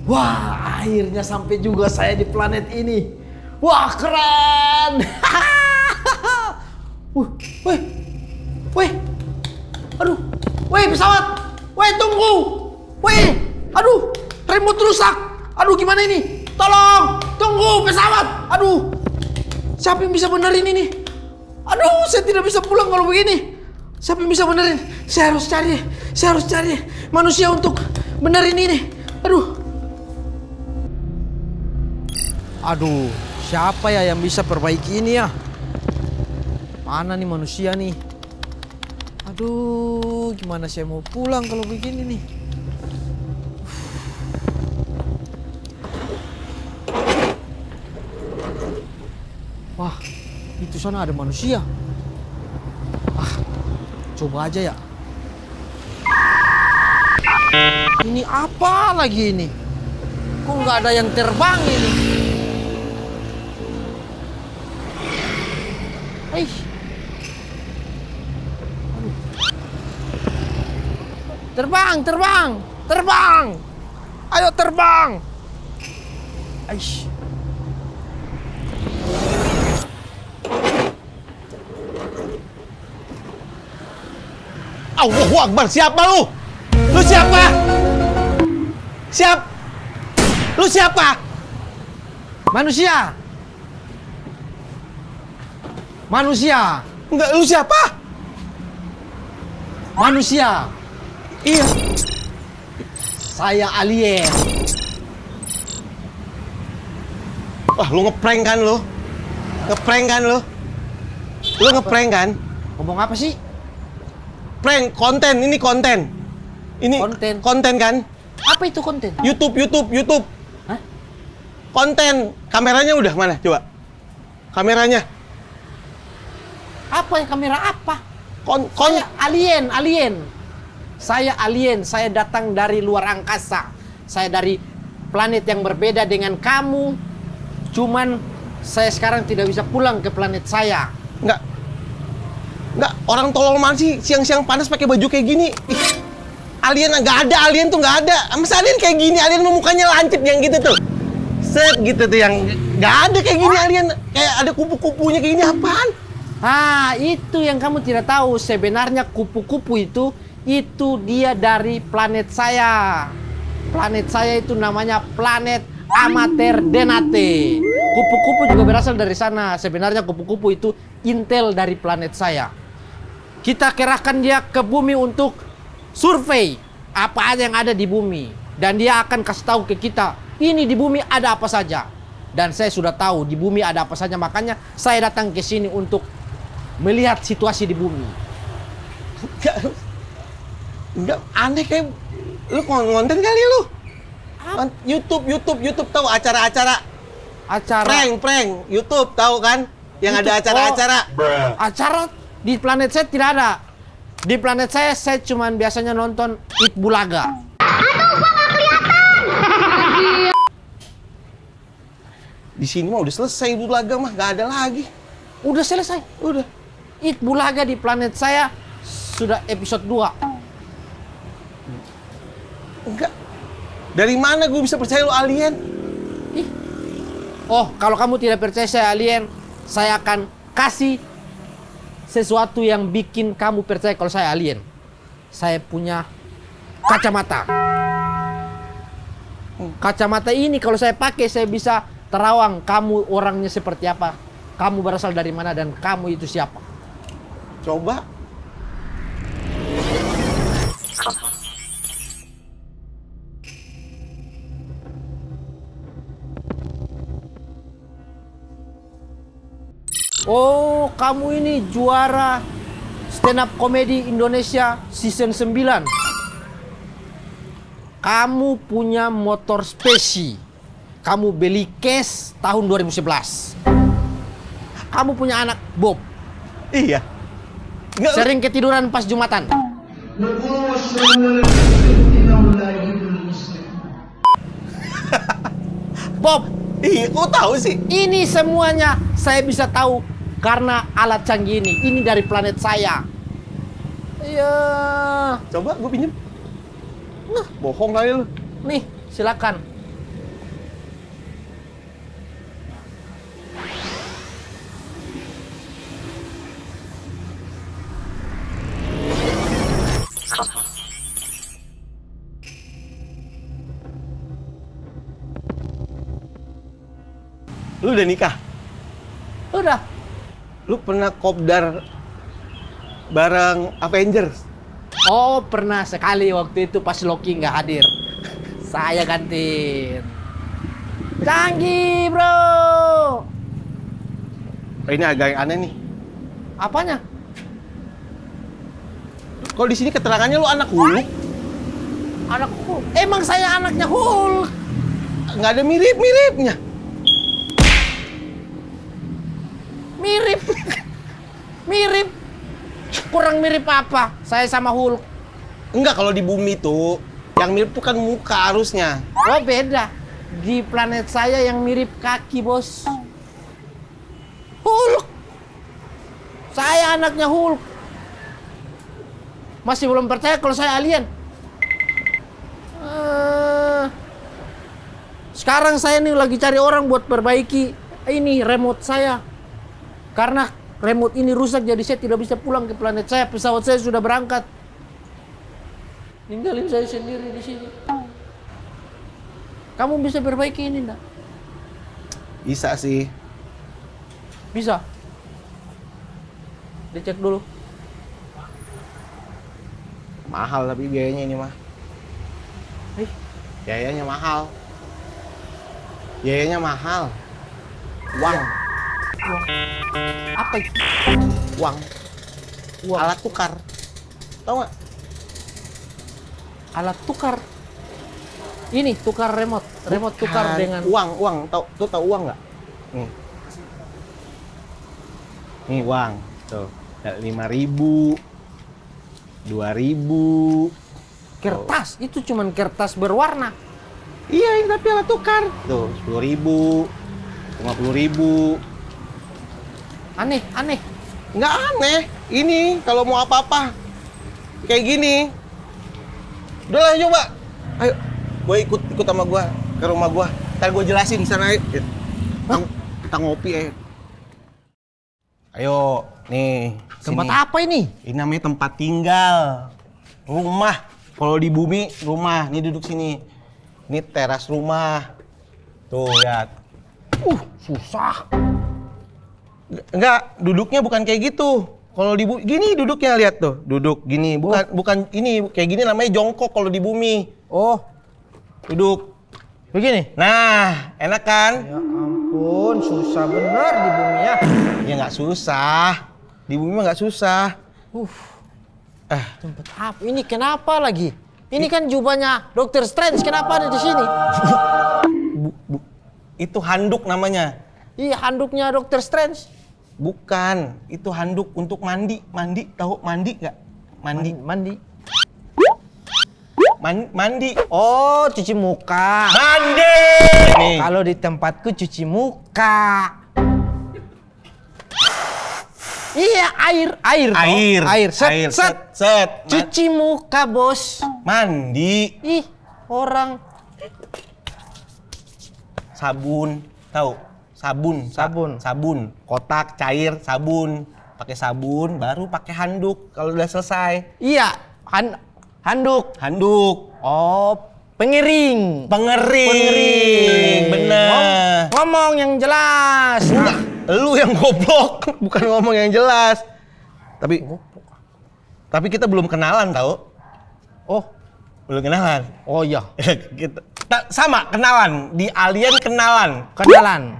Wah, akhirnya sampai juga saya di planet ini. Wah, keren. Wih. Wih. Aduh. Wih, pesawat. Wih, tunggu. Wih. Aduh, remote rusak. Aduh, gimana ini? Tolong. Tunggu, pesawat. Aduh. Siapa yang bisa benerin ini? Aduh, saya tidak bisa pulang kalau begini. Siapa yang bisa benerin? Saya harus cari manusia untuk benerin ini. Aduh, siapa ya yang bisa perbaiki ini ya? Mana nih manusia nih? Aduh, gimana saya mau pulang kalau begini nih? Wah, itu sana ada manusia. Coba aja ya. Ini apa lagi ini? Kok nggak ada yang terbang ini? Terbang! Ayo terbang! Allahu Akbar, siapa lu? Lu siapa? Lu siapa? Manusia. Enggak, lu siapa? Manusia. Iya. Saya alien. Wah, lu ngeprank kan lu? Lu ngeprank kan? Ngomong apa sih? Prank, konten, ini konten. Ini konten kan? Apa itu konten? YouTube. Hah? Konten. Kameranya udah mana? Coba. Kameranya. Apa ya, kamera apa? Saya alien. Saya alien. Saya datang dari luar angkasa. Saya dari planet yang berbeda dengan kamu. Cuman saya sekarang tidak bisa pulang ke planet saya. Enggak, orang tolol mana sih siang-siang panas pakai baju kayak gini? Alien nggak ada, alien tuh nggak ada. Masa alien kayak gini, alien mukanya lancip yang gitu tuh. Set gitu tuh yang nggak ada kayak gini alien, kayak ada kupu-kupunya kayak gini apaan? Itu yang kamu tidak tahu. Sebenarnya kupu-kupu itu dia dari planet saya. Planet saya itu namanya planet Amater Denate. Kupu-kupu juga berasal dari sana. Sebenarnya kupu-kupu itu intel dari planet saya. Kita kerahkan dia ke bumi untuk survei apa aja yang ada di bumi. Dan dia akan kasih tahu ke kita, ini di bumi ada apa saja. Dan saya sudah tahu di bumi ada apa saja. Makanya saya datang ke sini untuk melihat situasi di bumi. Enggak aneh kayak lu konten kali lu. YouTube tahu acara prank YouTube tahu kan yang YouTube, ada acara-acara. Acara di planet saya tidak ada. Di planet saya cuman biasanya nonton It Bulaga. Aduh, gua nggak kelihatan. Di sini mah udah selesai It Bulaga mah, nggak ada lagi. Udah selesai, udah. It Bulaga di planet saya sudah episode 2. Enggak. Dari mana gue bisa percaya lu alien? Oh, kalau kamu tidak percaya saya alien, saya akan kasih sesuatu yang bikin kamu percaya kalau saya alien. Saya punya kacamata. Kacamata ini kalau saya pakai, saya bisa terawang kamu orangnya seperti apa, kamu berasal dari mana, dan kamu itu siapa. Coba. Oh, kamu ini juara stand up comedy Indonesia season 9. Kamu punya motor spesi. Kamu beli cash tahun 2011. Kamu punya anak Bob. Iya. Sering ketiduran pas Jumatan. Bob. Iya, kok tahu sih? Ini semuanya saya bisa tahu karena alat canggih ini. Ini dari planet saya. Iya. Coba gue pinjem. Nah, bohong kali lu. Nih, silakan. Lu udah nikah? Udah. Lu pernah kopdar bareng Avengers? Oh, pernah sekali waktu itu pas Loki nggak hadir. Saya gantiin. Canggih, bro. Ini agak aneh nih. Apanya? Kalau di sini keterangannya lu anak Hulk. Anak Hulk. Emang saya anaknya Hulk. Nggak ada mirip-miripnya. Mirip. Mirip. Kurang mirip apa? Saya sama Hulk. Enggak, kalau di bumi tuh yang mirip tuh kan muka harusnya. Oh, beda. Di planet saya yang mirip kaki, bos. Hulk. Saya anaknya Hulk. Masih belum percaya kalau saya alien. Sekarang saya nih lagi cari orang buat perbaiki ini remote saya. Karena remote ini rusak jadi saya tidak bisa pulang ke planet saya. Pesawat saya sudah berangkat. Ninggalin saya sendiri di sini. Kamu bisa perbaiki ini enggak? Bisa sih. Bisa. Dicek dulu. Mahal tapi biayanya ini mah. Biayanya mahal. Biayanya mahal. Uang. Apa itu? Uang. Alat tukar. Tahu nggak? Alat tukar. Ini tukar remote. Remote tukar dengan uang. Tahu uang nggak? Nih. Nih uang. Tuh. 5.000. 2.000. kertas. Itu cuman kertas berwarna. Iya, ini tapi alat tukar. Tuh, 10.000. 50.000. Aneh. Nggak aneh. Ini kalau mau apa-apa kayak gini. Udahlah, coba. Ayo, gue ikut sama gue ke rumah gue. Ntar gue jelasin di sana. Kita ngopi ya. Ayo, nih. Tempat sini. apa ini? Ini namanya tempat tinggal. Rumah. Kalau di bumi, rumah. Nih duduk sini. Ini teras rumah. Tuh, lihat. Susah. Enggak, duduknya bukan kayak gitu. Kalau di bumi, gini duduknya, lihat tuh. Duduk gini. Bukan ini, kayak gini namanya jongkok kalau di bumi. Oh, Duduk. begini? Nah, enak kan? Ya ampun, susah bener di bumi ya. Ya nggak susah. Di bumi mah nggak susah. Tempat apa? Ini kenapa lagi? Ini kan jubahnya Dr. Strange, kenapa ada di sini? Itu handuk namanya. Iya, handuknya Dr. Strange. Bukan, itu handuk untuk mandi. Mandi, tahu mandi nggak? Mandi. Mandi. Oh, cuci muka. Mandi! Nih. Kalau di tempatku cuci muka. Iya, air. Set. Cuci muka, bos. Mandi. Ih, orang. Sabun, tahu? Sabun. Kotak cair, sabun. Pakai sabun, baru pakai handuk kalau udah selesai. Iya, handuk. Oh, pengiring. Bener. Ngomong yang jelas. Enggak, lu yang goblok, bukan ngomong yang jelas. Tapi kita belum kenalan, tahu? Oh, Belum kenalan. oh iya. Sama, kenalan. Di alien kenalan.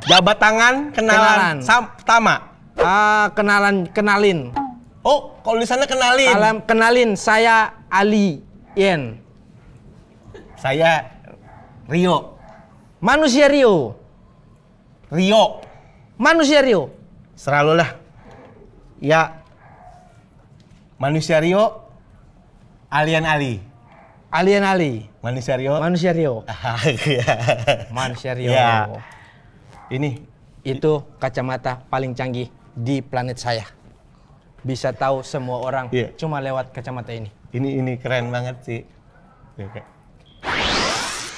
Jabat tangan, kenalan. Sama. Kenalin. Oh, kalau di sana kenalin. Kenalin, saya alien. Saya Rio. Manusia Rio. Serah lu lah. Ya. Manusia Rio. Alien Ali. Manusia Rio. Ya. Ini Itu kacamata paling canggih di planet saya. Bisa tahu semua orang cuma lewat kacamata ini. Ini keren banget sih.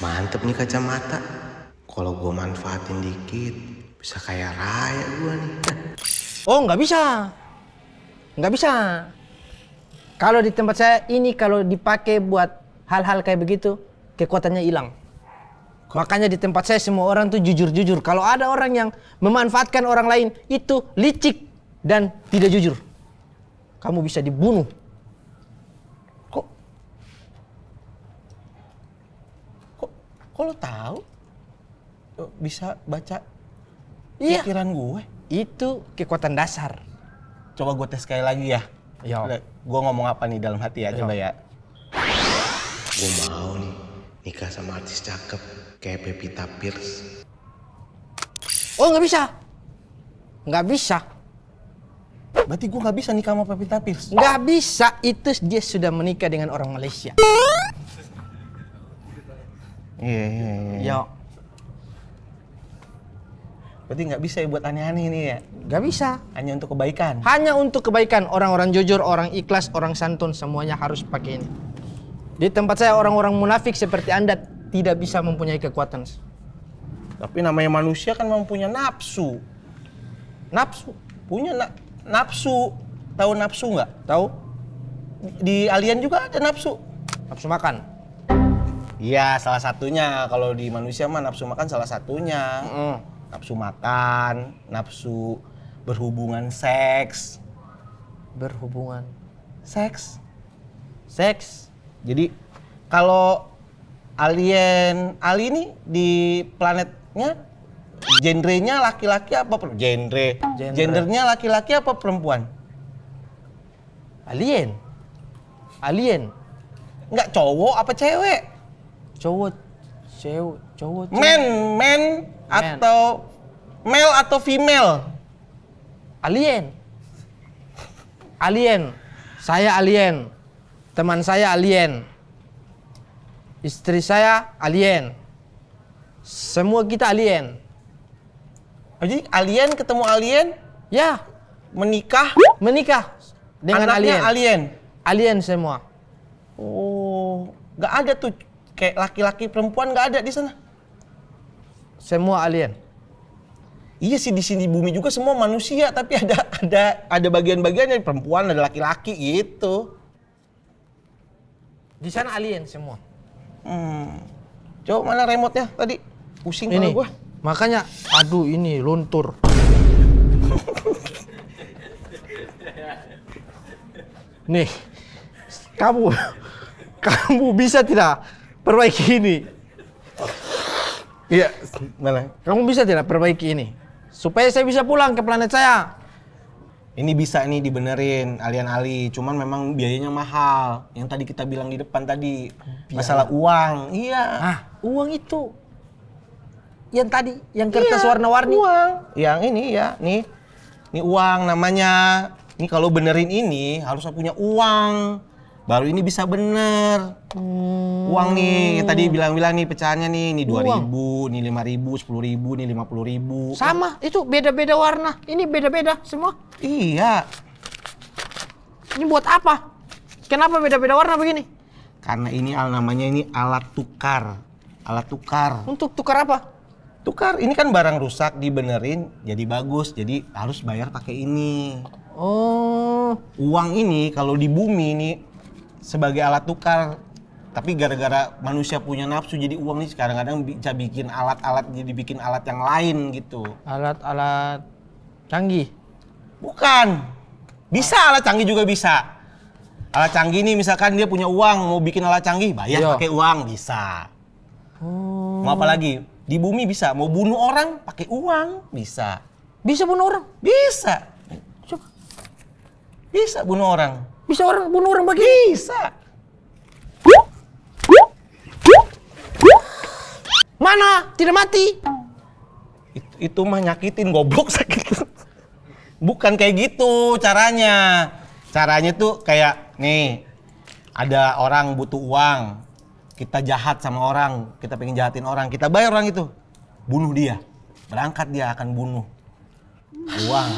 Mantep nih kacamata. Kalau gue manfaatin dikit, bisa kaya raya gue nih. Oh, nggak bisa. Kalau di tempat saya ini kalau dipakai buat hal-hal kayak begitu, kekuatannya hilang. Makanya di tempat saya semua orang tuh jujur-jujur. Kalau ada orang yang memanfaatkan orang lain, itu licik dan tidak jujur. Kamu bisa dibunuh. Kok lo tahu? Bisa baca Iya. pikiran gue? Itu kekuatan dasar. Coba gue tes sekali lagi ya. Yo. Gue ngomong apa nih dalam hati ya, coba ya. Gue mau nih nikah sama artis cakep kayak Pevita Pierce. Oh, nggak bisa. Nggak bisa. Berarti gue nggak bisa nikah sama Pevita Pierce? Nggak bisa. Itu dia sudah menikah dengan orang Malaysia. Iya. Yo. Berarti nggak bisa ya buat aneh-aneh ini ya? Nggak bisa. Hanya untuk kebaikan? Hanya untuk kebaikan. Orang-orang jujur, orang ikhlas, orang santun, semuanya harus pakai ini. Di tempat saya orang-orang munafik seperti Anda tidak bisa mempunyai kekuatan. Tapi namanya manusia kan mempunyai nafsu. Nafsu. Punya nafsu. Tahu nafsu nggak? Tahu? Di alien juga ada nafsu. Nafsu makan. Iya, salah satunya. Kalau di manusia mah nafsu makan salah satunya. Nafsu makan, nafsu berhubungan seks. Berhubungan. Seks. Jadi Kalau alien ini di planetnya genrenya laki-laki apa gendernya laki-laki apa perempuan? alien. Enggak, cowok apa cewek? Cowok. Men atau male atau female? Alien. Saya alien. Teman saya alien. Istri saya alien. Semua kita alien. Jadi alien ketemu alien? Ya. Menikah dengan anaknya alien? Alien semua. Oh, nggak ada tuh kayak laki-laki perempuan, nggak ada di sana. Semua alien. Iya sih, di sini bumi juga semua manusia, tapi ada bagian-bagiannya perempuan, ada laki-laki gitu. Di sana alien semua. Coba mana remote-nya tadi? Pusing kepala gua. Makanya, aduh ini luntur. Nih, kamu bisa tidak perbaiki ini? Iya, mana? Kamu bisa tidak perbaiki ini? Supaya saya bisa pulang ke planet saya. Ini bisa nih dibenerin alien Ali, cuman memang biayanya mahal. Yang tadi kita bilang di depan tadi, masalah uang. Iya. Uang itu. Yang tadi, yang kertas warna-warni. Uang. Yang ini ya, nih. Ini uang namanya. Ini kalau benerin ini harus punya uang. Baru ini bisa bener. Uang nih, tadi bilang-bilang nih pecahannya nih. Ini 2.000, ini 5.000, 10.000, ini 50.000. Sama, itu beda-beda warna. Ini beda-beda semua. Iya. Ini buat apa? Kenapa beda-beda warna begini? Karena ini namanya ini alat tukar. Alat tukar. Untuk tukar apa? Tukar, ini kan barang rusak dibenerin jadi bagus. Jadi harus bayar pakai ini. Oh. Uang ini kalau di bumi ini sebagai alat tukar. Tapi gara-gara manusia punya nafsu, jadi uang ini kadang-kadang bisa bikin alat-alat, jadi bikin alat yang lain gitu. Alat-alat canggih? Bukan. Bisa alat canggih juga bisa. Alat canggih ini misalkan dia punya uang, mau bikin alat canggih, bayar pakai uang, bisa. Mau apa lagi? Di bumi bisa. Mau bunuh orang pakai uang, bisa. Bisa bunuh orang? Bisa. Coba. Bisa bunuh orang. Bisa bunuh orang begini? Bisa. Mana? Tidak mati. Itu mah nyakitin, goblok, sakit. Bukan kayak gitu caranya. Caranya tuh kayak nih, ada orang butuh uang. Kita jahat sama orang, kita pengen jahatin orang, kita bayar orang itu. Bunuh dia. Berangkat dia akan bunuh. Uang.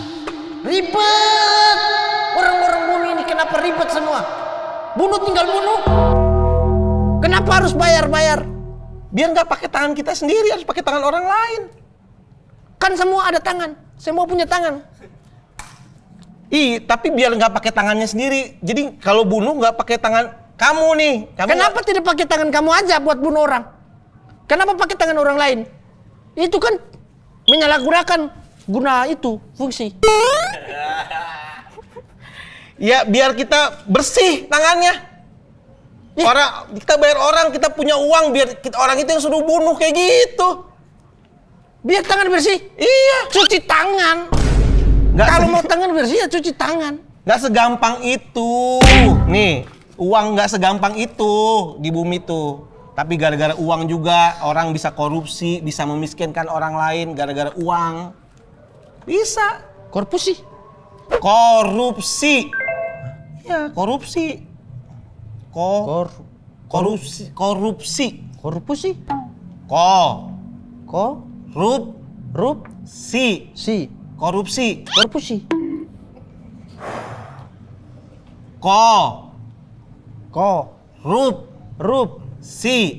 Ribet. Orang-orang bumi ini kenapa ribet semua? Bunuh tinggal bunuh. Kenapa harus bayar-bayar? Biar nggak pakai tangan kita sendiri, harus pakai tangan orang lain. Kan semua ada tangan, semua punya tangan. Tapi biar nggak pakai tangannya sendiri. Jadi kalau bunuh nggak pakai tangan kamu nih. Kenapa tidak pakai tangan kamu aja buat bunuh orang? Kenapa pakai tangan orang lain? Itu kan menyalahgunakan guna itu fungsi. Ya biar kita bersih tangannya. Orang kita bayar orang, kita punya uang biar orang itu yang suruh bunuh kayak gitu. Biar tangan bersih. Iya. Cuci tangan. Kalau mau tangan bersih ya cuci tangan. Nggak segampang itu. Nih, uang nggak segampang itu di bumi tuh. Tapi gara-gara uang juga orang bisa korupsi, bisa memiskinkan orang lain gara-gara uang. Bisa. Korupsi. Korupsi. Ya, korupsi. Korupsi. Korupsi. Si. Korupsi. Korupsi.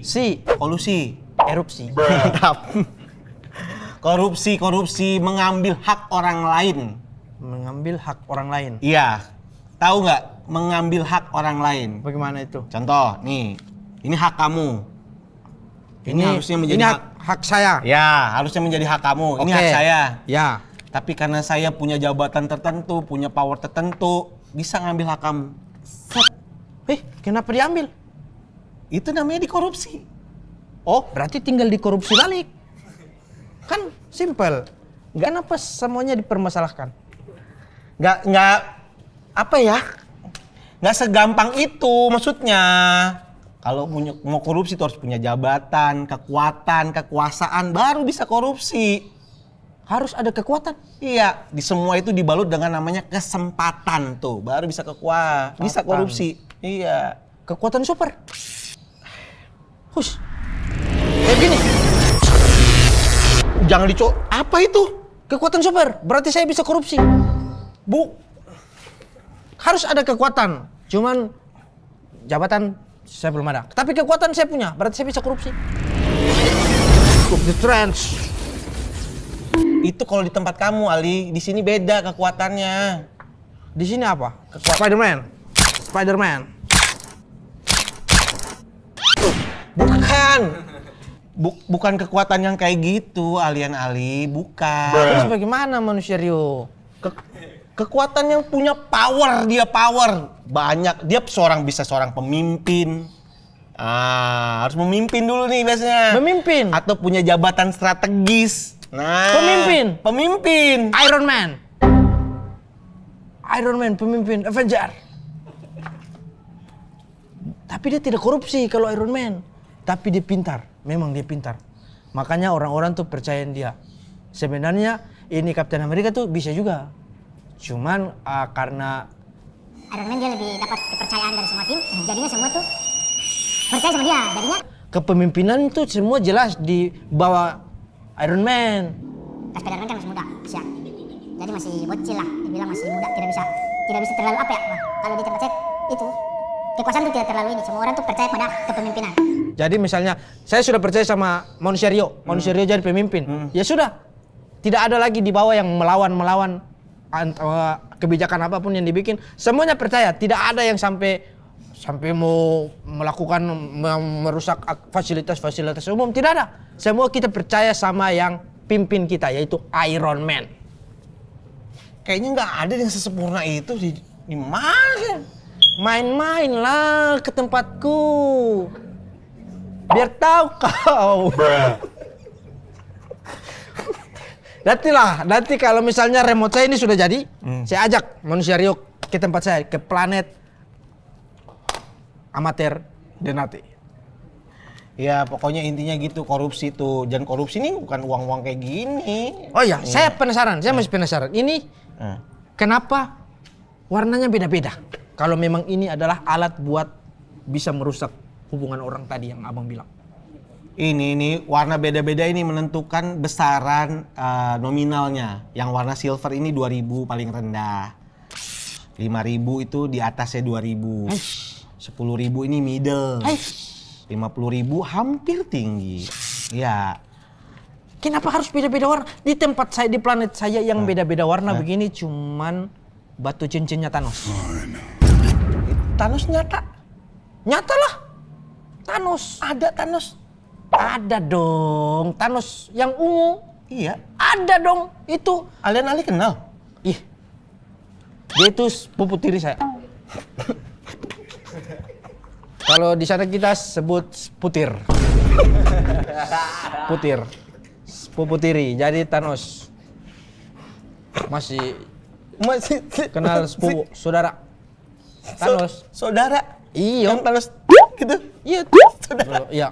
Si. Kolusi. Erupsi. Mantap. Korupsi mengambil hak orang lain. Mengambil hak orang lain. Iya. Tahu nggak mengambil hak orang lain? Bagaimana itu? Contoh, nih. Ini hak kamu. Ini harusnya menjadi hak saya. Ya, harusnya menjadi hak kamu. Ini hak saya. Ya. Tapi karena saya punya jabatan tertentu, punya power tertentu, bisa ngambil hak kamu. Kenapa diambil? Itu namanya dikorupsi. Oh, berarti tinggal dikorupsi balik. Kan simple. Kenapa semuanya dipermasalahkan? Nggak apa ya? Nggak segampang itu maksudnya. Kalau mau korupsi itu harus punya jabatan, kekuatan, kekuasaan, baru bisa korupsi. Harus ada kekuatan. Iya, di semua itu dibalut dengan namanya kesempatan tuh, baru bisa bisa korupsi. Iya. Kekuatan super. Kayak gini. Jangan apa itu? Kekuatan super, berarti saya bisa korupsi. Harus ada kekuatan. Cuman jabatan saya belum ada. Tapi kekuatan saya punya, berarti saya bisa korupsi. The Trench. Itu kalau di tempat kamu, Ali. Di sini beda kekuatannya. Di sini apa? Spider-Man. Bukan. Bukan kekuatan yang kayak gitu, Alien Ali. Bukan. Terus bagaimana manusia Rio? Kekuatan yang punya power, dia power. Banyak. Dia bisa seorang pemimpin. Harus memimpin dulu nih biasanya. Memimpin? Atau punya jabatan strategis. Nah. Pemimpin. Iron Man, pemimpin Avenger. Tapi dia tidak korupsi kalau Iron Man. Tapi dia pintar. Memang dia pintar. Makanya orang-orang tuh percayain dia. Sebenarnya ini Captain America tuh bisa juga. Cuman karena Iron Man dia lebih dapat kepercayaan dari semua tim. Jadinya semua tuh percaya sama dia. Jadinya kepemimpinan itu semua jelas di bawah Iron Man. Spider-Man kan masih muda, siap. Jadi masih bocil lah. Dibilang masih muda, tidak bisa terlalu apa ya? Kalau di tempat saya itu kekuasaan itu tidak terlalu ini. Semua orang tuh percaya pada kepemimpinan. Jadi misalnya saya sudah percaya sama manusia Rio jadi pemimpin. Ya sudah, tidak ada lagi di bawah yang melawan kebijakan apapun yang dibikin. Semuanya percaya. Tidak ada yang sampai mau melakukan merusak fasilitas umum. Tidak ada. Semua kita percaya sama yang pimpin kita, yaitu Iron Man. Kayaknya nggak ada yang sesempurna itu di mana? Main-main lah ke tempatku. Biar tahu kau. Nanti kalau misalnya remote saya ini sudah jadi, saya ajak manusia Rio ke tempat saya, ke planet Amater Denate. Ya pokoknya intinya gitu, korupsi tuh. Dan korupsi ini bukan uang-uang kayak gini. Oh iya, saya penasaran, saya masih penasaran. Ini kenapa warnanya beda-beda? Kalau memang ini adalah alat buat bisa merusak hubungan orang tadi yang abang bilang. Ini warna beda-beda ini menentukan besaran nominalnya. Yang warna silver ini 2.000 paling rendah. 5.000 itu di atasnya 2.000. 10.000 ini middle. 50.000 hampir tinggi. Ya. Kenapa harus beda-beda warna? Di tempat saya, di planet saya yang beda-beda warna begini cuman batu cincinnya Thanos. Thanos nyata? Nyata lah. Thanos. Ada Thanos. Ada dong, Thanos yang ungu. Iya. Ada dong, itu. Alien Ali kenal? Ih, dia itu sepupu tiri saya. Kalau di sana kita sebut putir. Putir. Sepupu tiri, jadi Thanos. Masih kenal sepupu, saudara. Thanos. Saudara? Iya. Yang Thanos gitu? Iya. Saudara? Iya.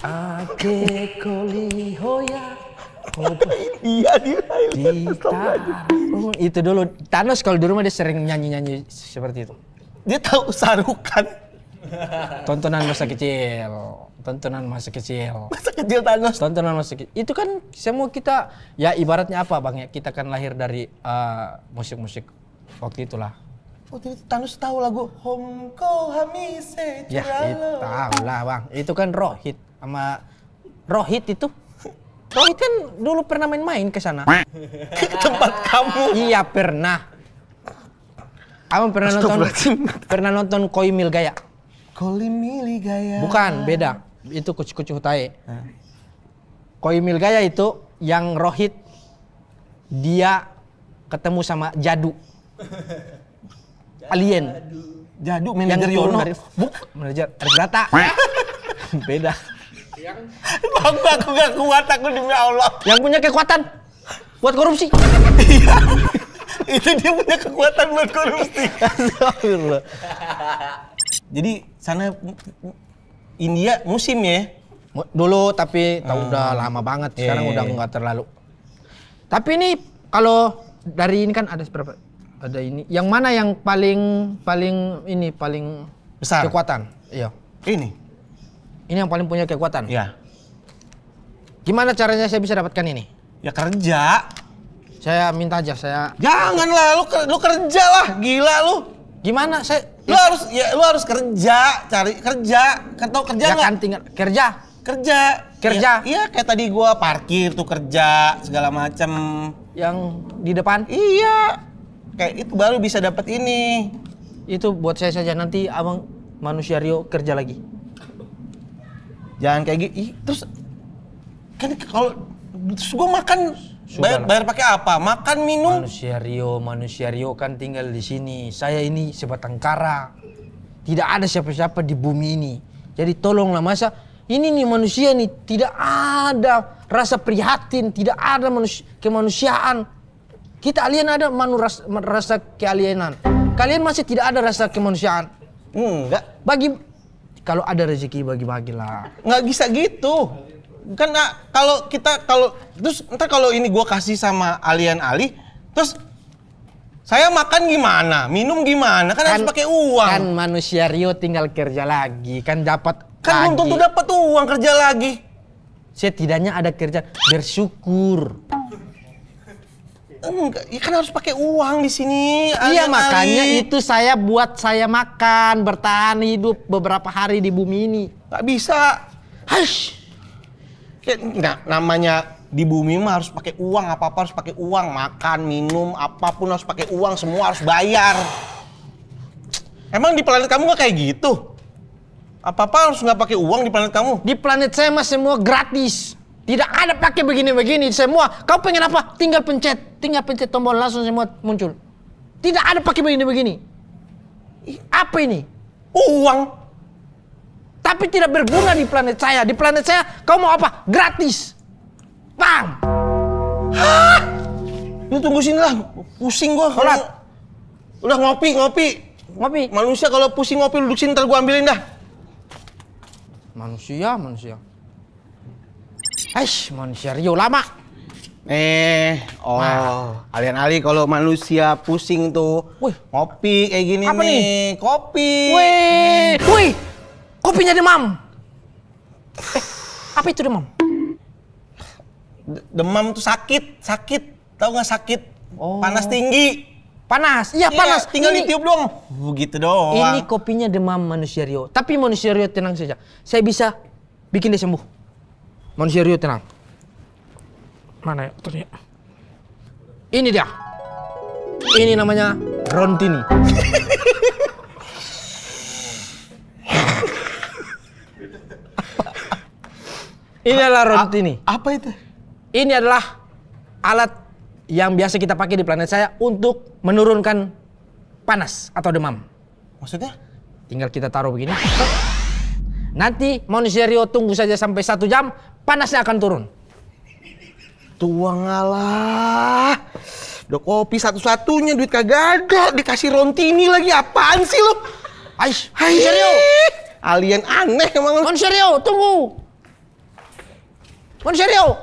Ake koli hoya. Iya dia. Itu dulu Thanos kalau di rumah dia sering nyanyi-nyanyi seperti itu. Dia tahu sarukan. Tontonan masa kecil. Tontonan masa kecil. Masa kecil Thanos. Tontonan masa kecil. Itu kan semua kita ya ibaratnya apa Bang ya? Kita kan lahir dari musik-musik waktu itulah. Oh, jadi Thanos tahu lagu Homko Hamise. Ya, itu tahu lah Bang. Itu kan Rohit sama Rohit itu. Rohit kan dulu pernah main-main ke sana. Ke tempat kamu. Iya, pernah. Abang pernah nonton Koi Mil Gaya? Koli Mili Gaya. Bukan, beda. Itu Kucu-Kucu Hutae. Koi Mil Gaya itu yang Rohit dia ketemu sama Jadu. Alien. Jadu manajer Yono. Manajer Argata. Beda. Aku gak kuat, aku demi Allah. Yang punya kekuatan buat korupsi. Iya. Itu dia punya kekuatan buat korupsi. Astagfirullah. Jadi sana India musim ya? Dulu tapi udah lama banget. Sekarang udah nggak terlalu. Tapi ini kalau dari ini kan ada berapa? Ada ini. Yang mana yang paling Besar? kekuatan? Iya. Ini yang paling punya kekuatan. Iya. Gimana caranya saya bisa dapatkan ini? Ya kerja. Saya minta aja, Janganlah, lu kerja lah, gila lu. Gimana saya? Lu harus kerja, cari kerja. Tahu kerja Ya nggak? kan tinggal kerja. Kerja. Iya, kayak tadi gua parkir tuh kerja segala macam. Yang di depan Iya. Kayak itu baru bisa dapat ini. itu buat saya saja, nanti abang manusia Rio kerja lagi. Jangan kayak gitu. Terus kan kalau terus gua makan bayar pakai apa? Makan minum. Manusia Rio kan tinggal di sini. Saya ini sebatang kara. Tidak ada siapa-siapa di bumi ini. Jadi tolonglah, masa ini nih manusia nih tidak ada rasa prihatin, tidak ada kemanusiaan. Kita alien ada rasa kealienan. Kalian masih tidak ada rasa kemanusiaan. Enggak. Kalau ada rezeki bagi-bagilah. Nggak bisa gitu. Kan kalau terus ntar kalau ini gua kasih sama alien Ali, terus saya makan gimana? Minum gimana? Kan harus pakai uang. Kan manusia Rio tinggal kerja lagi, kan dapat Kan belum tentu dapat uang kerja lagi. Setidaknya ada kerja, bersyukur. Enggak, ya kan harus pakai uang di sini. Iya, makanya itu saya buat saya makan, bertahan hidup beberapa hari di bumi ini. Nggak bisa. Hush. Nggak, namanya di bumi mah harus pakai uang, apa-apa harus pakai uang, makan, minum, apapun harus pakai uang, semua harus bayar. Emang di planet kamu nggak kayak gitu? Apa-apa harus nggak pakai uang di planet kamu? Di planet saya mah semua gratis. Tidak ada pakai begini-begini semua. Kau pengen apa? Tinggal pencet tombol langsung semua muncul. Tidak ada pakai begini-begini. Apa ini? Uang. Tapi tidak berguna di planet saya. Di planet saya kau mau apa? Gratis. Bang. Hah? Lu tunggu sini lah. Pusing gua. Udah ngopi. Manusia kalau pusing ngopi duduk sini, ntar gua ambilin dah. Manusia. Manusia Rio lama. Alien Ali kalau manusia pusing tuh. Wih. Ngopi kayak gini Apa nih? Kopi. Wih. Kopinya demam. Apa itu demam? Demam tuh sakit. Tahu nggak sakit? Oh. Panas tinggi. Panas. Iya, panas. Tinggal ditiup doang. Begitu doang. Ini kopinya demam manusia Rio. Tapi manusia Rio tenang saja. Saya bisa bikin dia sembuh. Manusia Rio tenang. Mana ya otornya? Ini dia. Ini namanya Rontini. Ini adalah Rontini. Apa itu? Ini adalah alat yang biasa kita pakai di planet saya untuk menurunkan panas atau demam. Maksudnya? Tinggal kita taruh begini. Nanti manusia Rio tunggu saja sampai 1 jam, panasnya akan turun. Tuang ngalah. Udah kopi satu-satunya, duit kagak ada. Dikasih Rontini lagi, apaan sih lu? Aish, manusia Rio. Alien aneh emang lu. Manusia Rio, tunggu. Manusia Rio.